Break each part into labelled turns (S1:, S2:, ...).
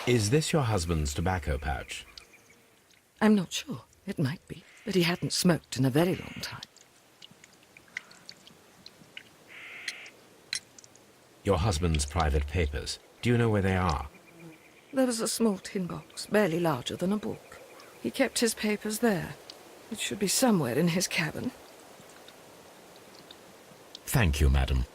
S1: Is this your husband's tobacco pouch?
S2: I'm not sure. It might be, but he hadn't smoked in a very long time.
S1: Your husband's private papers. Do you know where they are?
S2: There was a small tin box, barely larger than a book. He kept his papers there. It should be somewhere in his cabin.
S1: Thank you, madam.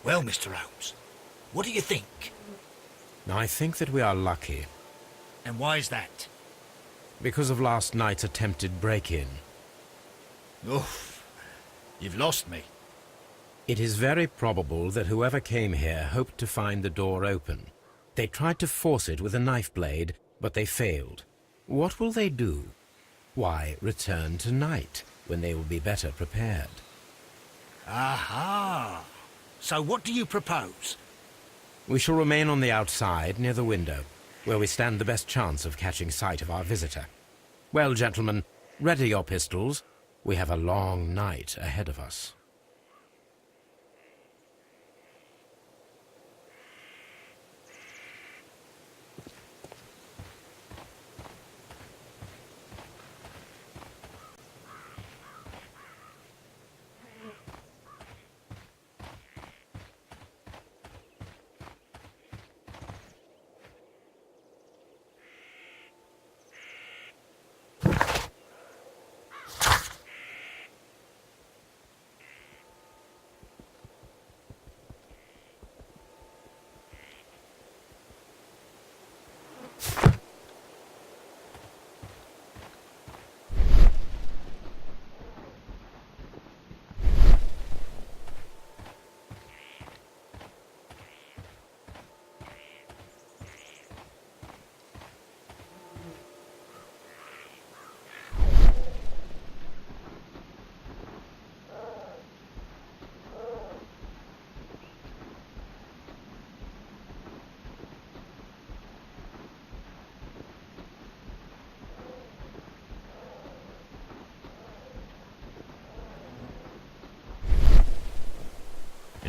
S3: Well, Mr. Holmes, what do you think?
S1: I think that we are lucky.
S3: And why is that?
S1: Because of last night's attempted break-in.
S3: Oof, you've lost me.
S1: It is very probable that whoever came here hoped to find the door open. They tried to force it with a knife blade, but they failed. What will they do? Why, return tonight, when they will be better prepared.
S3: Aha! So what do you propose?
S1: We shall remain on the outside, near the window, where we stand the best chance of catching sight of our visitor. Well, gentlemen, ready your pistols. We have a long night ahead of us.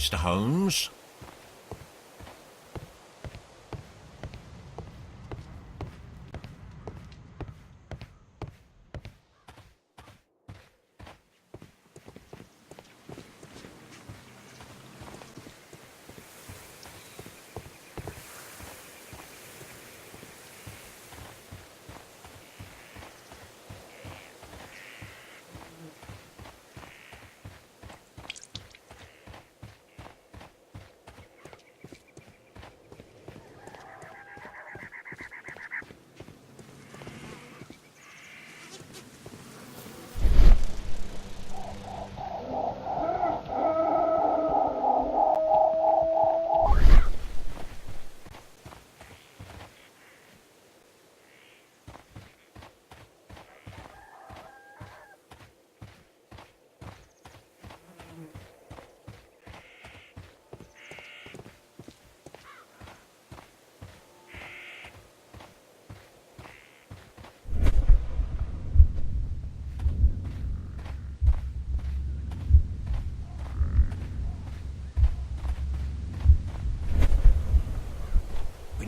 S4: Mr. Holmes?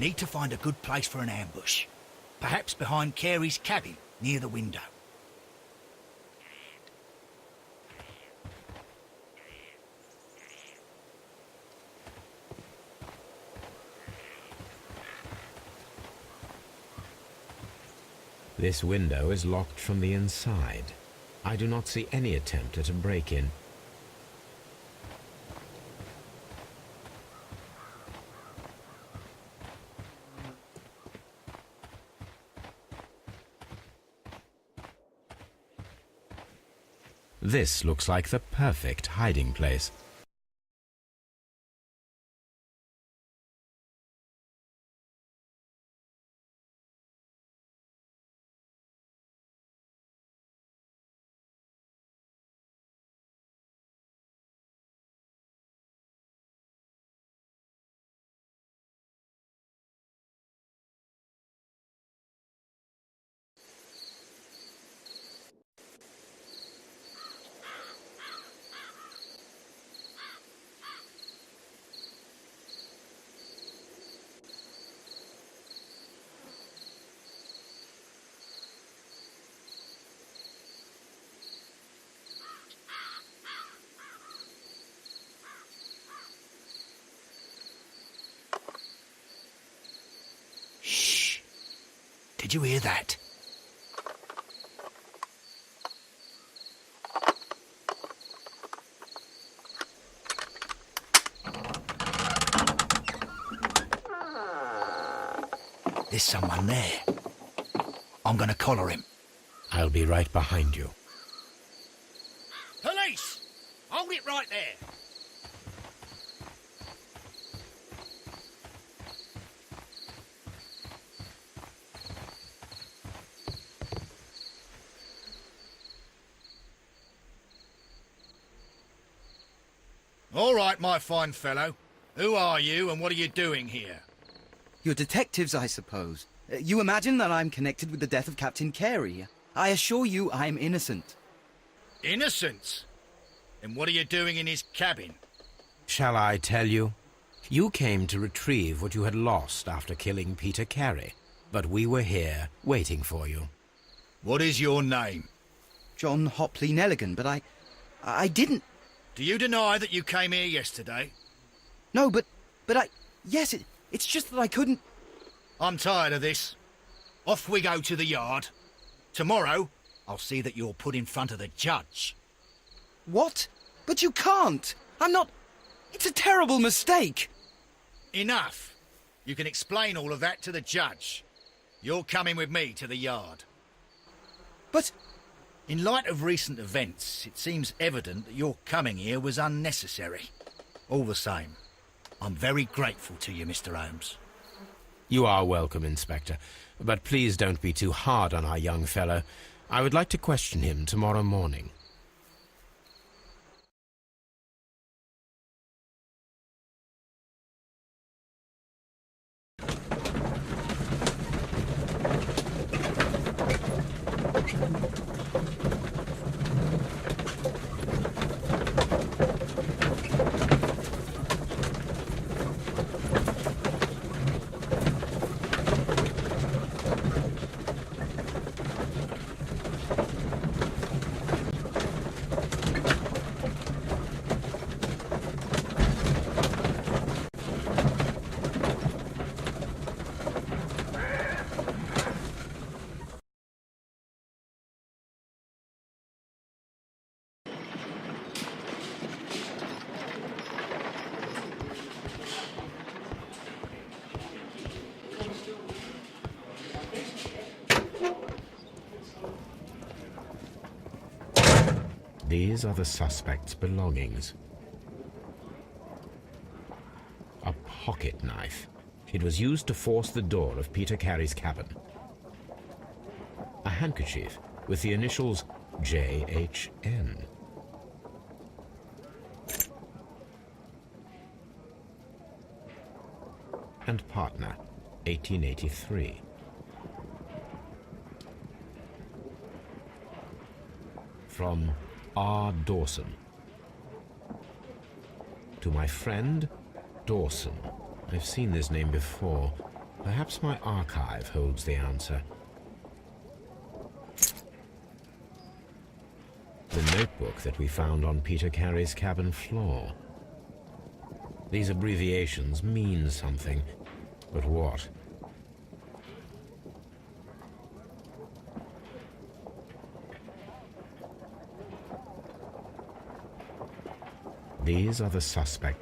S3: need to find a good place for an ambush. Perhaps behind Carey's cabin, near the window.
S1: This window is locked from the inside. I do not see any attempt at a break-in. This looks like the perfect hiding place.
S3: Did you hear that? There's someone there. I'm gonna collar him.
S1: I'll be right behind you.
S3: Police! Hold it right there. All right, my fine fellow. Who are you and what are you doing here?
S5: You're detectives, I suppose. You imagine that I'm connected with the death of Captain Carey. I assure you I'm innocent.
S3: Innocent? And what are you doing in his cabin?
S1: Shall I tell you? You came to retrieve what you had lost after killing Peter Carey, but we were here waiting for you.
S3: What is your name?
S5: John Hopley Nelligan, but I didn't...
S3: Do you deny that you came here yesterday?
S5: No, but yes, it's just that I couldn't...
S3: I'm tired of this. Off we go to the yard. Tomorrow, I'll see that you're put in front of the judge.
S5: What? But you can't! I'm not... It's a terrible mistake!
S3: Enough. You can explain all of that to the judge. You're coming with me to the yard.
S5: But...
S3: In light of recent events, it seems evident that your coming here was unnecessary. All the same, I'm very grateful to you, Mr. Holmes.
S1: You are welcome, Inspector, but please don't be too hard on our young fellow. I would like to question him tomorrow morning. These are the suspect's belongings. A pocket knife. It was used to force the door of Peter Carey's cabin. A handkerchief with the initials JHN. And partner, 1883. From R. Dawson. To my friend, Dawson. I've seen this name before. Perhaps my archive holds the answer. The notebook that we found on Peter Carey's cabin floor. These abbreviations mean something, but what? These are the suspects.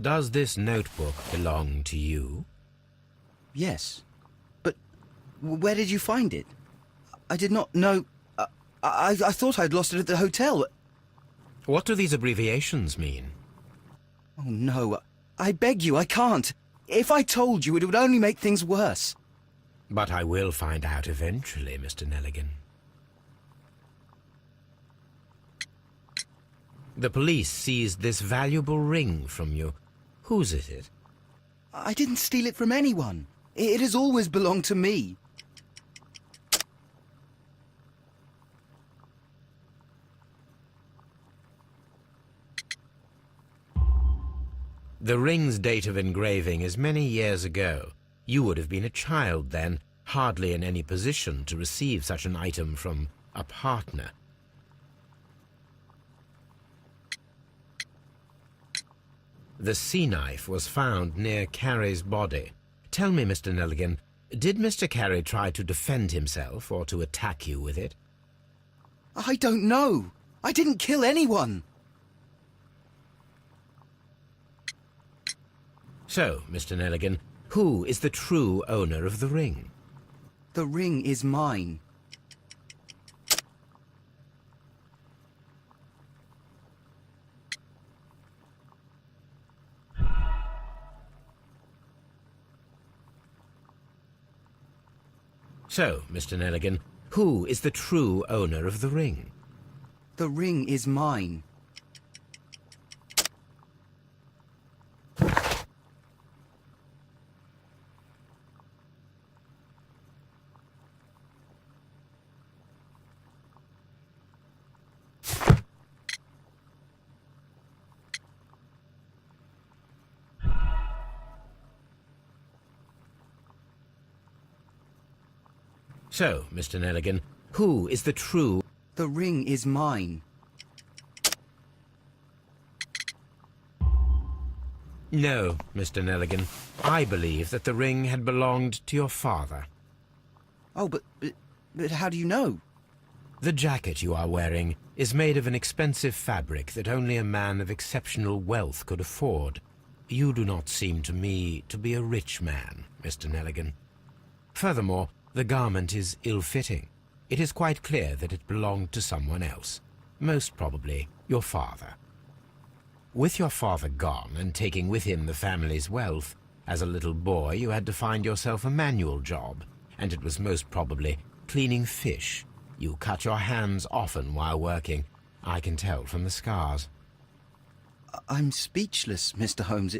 S1: Does this notebook belong to you?
S5: Yes. But where did you find it? I did not know... I thought I'd lost it at the hotel.
S1: What do these abbreviations mean?
S5: Oh, no. I beg you, I can't. If I told you, it would only make things worse.
S1: But I will find out eventually, Mr. Nelligan. The police seized this valuable ring from you. Whose is it?
S5: I didn't steal it from anyone. It has always belonged to me.
S1: The ring's date of engraving is many years ago. You would have been a child then, hardly in any position to receive such an item from a partner. The sea knife was found near Carey's body. Tell me, Mr. Nelligan, did Mr. Carey try to defend himself or to attack you with it?
S5: I don't know. I didn't kill anyone.
S1: So, Mr. Nelligan, who is the true owner of the ring?
S5: The ring is mine.
S1: So, Mr. Nelligan, who is the true owner of the ring?
S5: The ring is mine.
S1: So, Mr. Nelligan, who is the true...
S5: The ring is mine.
S1: No, Mr. Nelligan. I believe that the ring had belonged to your father.
S5: Oh, but how do you know?
S1: The jacket you are wearing is made of an expensive fabric that only a man of exceptional wealth could afford. You do not seem to me to be a rich man, Mr. Nelligan. Furthermore, the garment is ill-fitting. It is quite clear that it belonged to someone else, most probably your father. With your father gone and taking with him the family's wealth, As a little boy, you had to find yourself a manual job, and it was most probably cleaning fish. You cut your hands often while working. I can tell from the scars.
S5: I'm speechless, Mr. Holmes.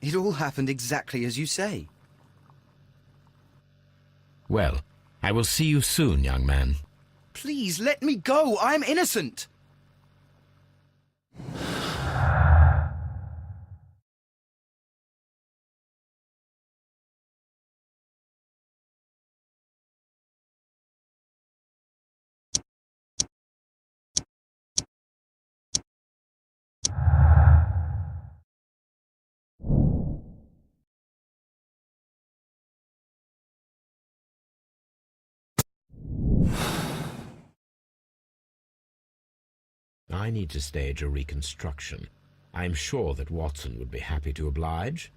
S5: It all happened exactly as you say.
S1: Well, I will see you soon, young man.
S5: Please, let me go. I'm innocent.
S1: I need to stage a reconstruction. I'm sure that Watson would be happy to oblige.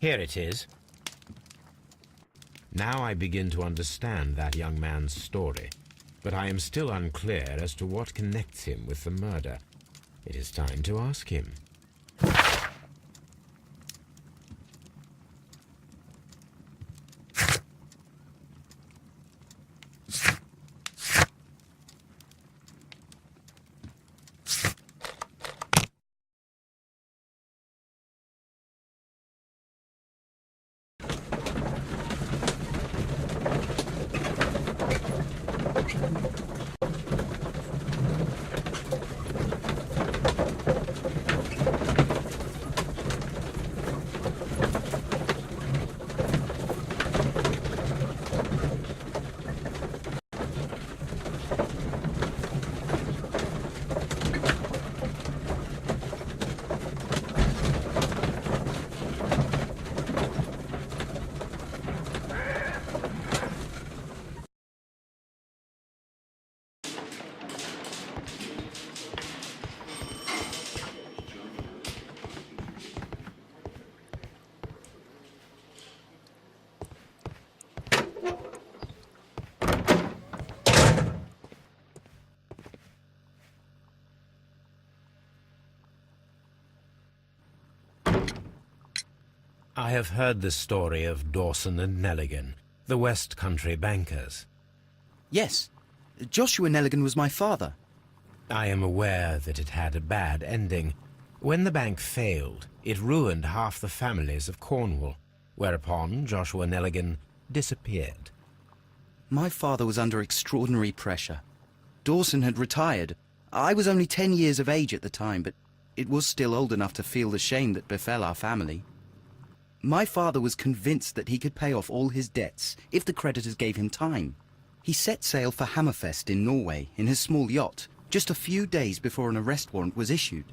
S1: Here it is. Now I begin to understand that young man's story, but I am still unclear as to what connects him with the murder. It is time to ask him. I have heard the story of Dawson and Nelligan, the West Country bankers.
S5: Yes, Joshua Nelligan was my father.
S1: I am aware that it had a bad ending. When the bank failed, it ruined half the families of Cornwall, whereupon Joshua Nelligan disappeared.
S5: My father was under extraordinary pressure. Dawson had retired. I was only 10 years of age at the time, but it was still old enough to feel the shame that befell our family. My father was convinced that he could pay off all his debts if the creditors gave him time. He set sail for Hammerfest in Norway in his small yacht, just a few days before an arrest warrant was issued.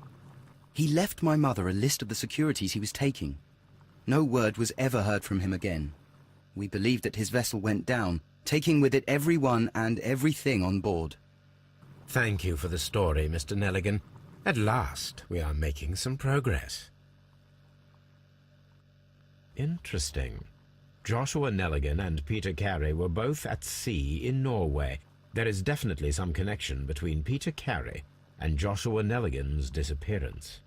S5: He left my mother a list of the securities he was taking. No word was ever heard from him again. We believe that his vessel went down, taking with it everyone and everything on board.
S1: Thank you for the story, Mr. Nelligan. At last, we are making some progress. Interesting. Joshua Nelligan and Peter Carey were both at sea in Norway. There is definitely some connection between Peter Carey and Joshua Nelligan's disappearance.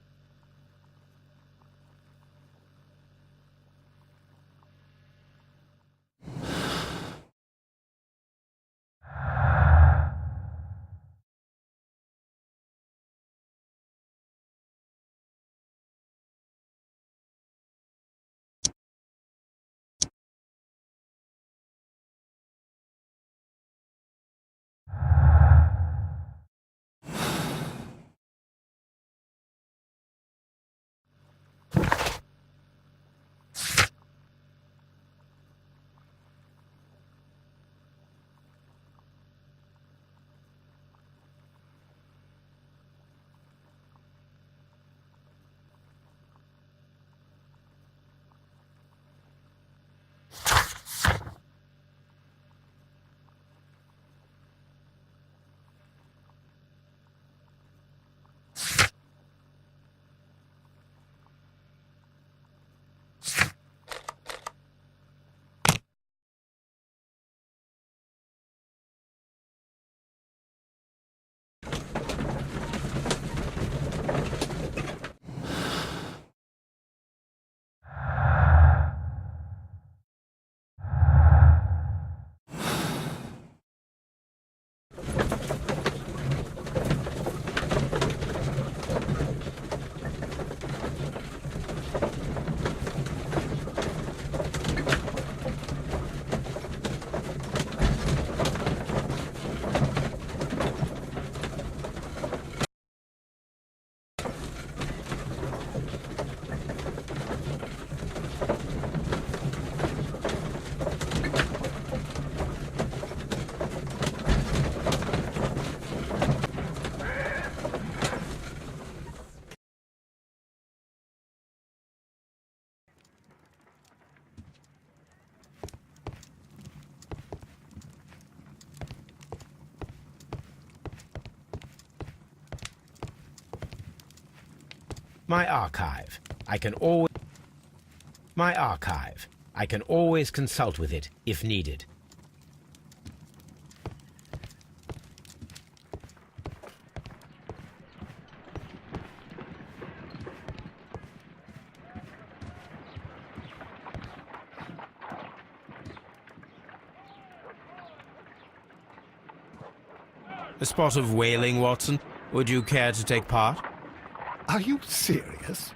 S1: My archive. I can always... My archive. I can always consult with it, if needed. A spot of whaling, Watson. Would you care to take part?
S6: Are you serious?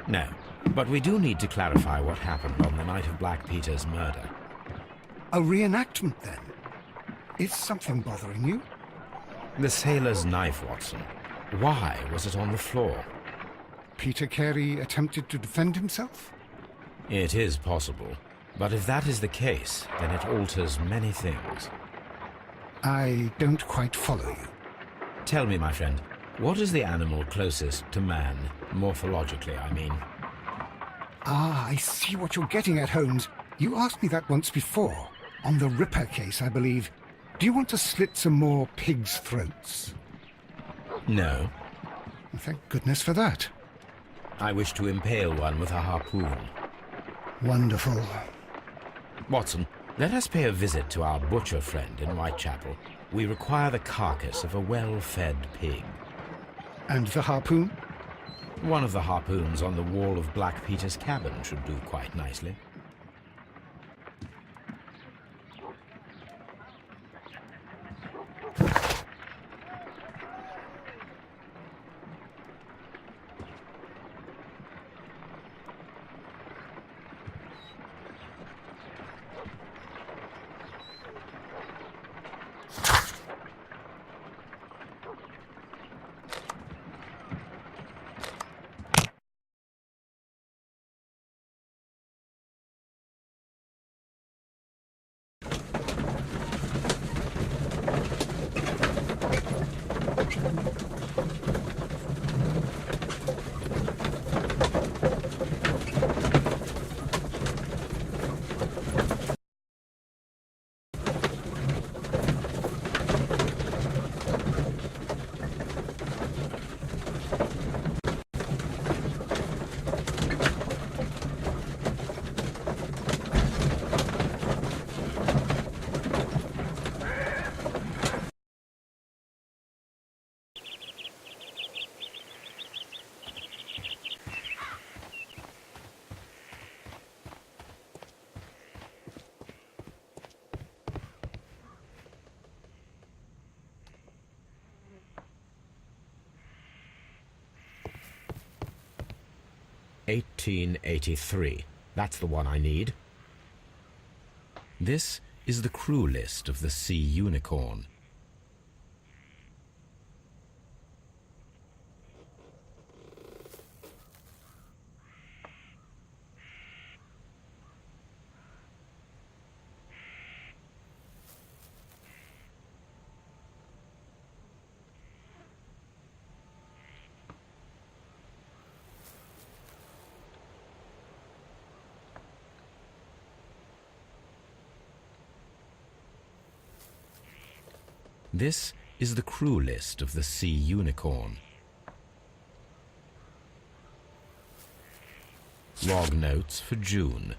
S1: No, but we do need to clarify what happened on the night of Black Peter's murder.
S6: A reenactment, then? Is something bothering you?
S1: The sailor's knife, Watson. Why was it on the floor?
S6: Peter Carey attempted to defend himself?
S1: It is possible. But if that is the case, then it alters many things.
S6: I don't quite follow you.
S1: Tell me, my friend, what is the animal closest to man, morphologically, I mean?
S6: Ah, I see what you're getting at, Holmes. You asked me that once before. On the Ripper case, I believe. Do you want to slit some more pigs' throats?
S1: No.
S6: Well, thank goodness for that.
S1: I wish to impale one with a harpoon.
S6: Wonderful.
S1: Watson, let us pay a visit to our butcher friend in Whitechapel. We require the carcass of a well-fed pig.
S6: And the harpoon?
S1: One of the harpoons on the wall of Black Peter's cabin should do quite nicely. "1883. That's the one I need. This is the crew list of the Sea Unicorn. This is the crew list of the Sea Unicorn. Log notes for June.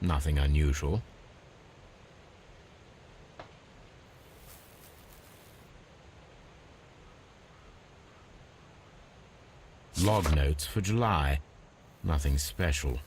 S1: Nothing unusual. Log notes for July. Nothing special.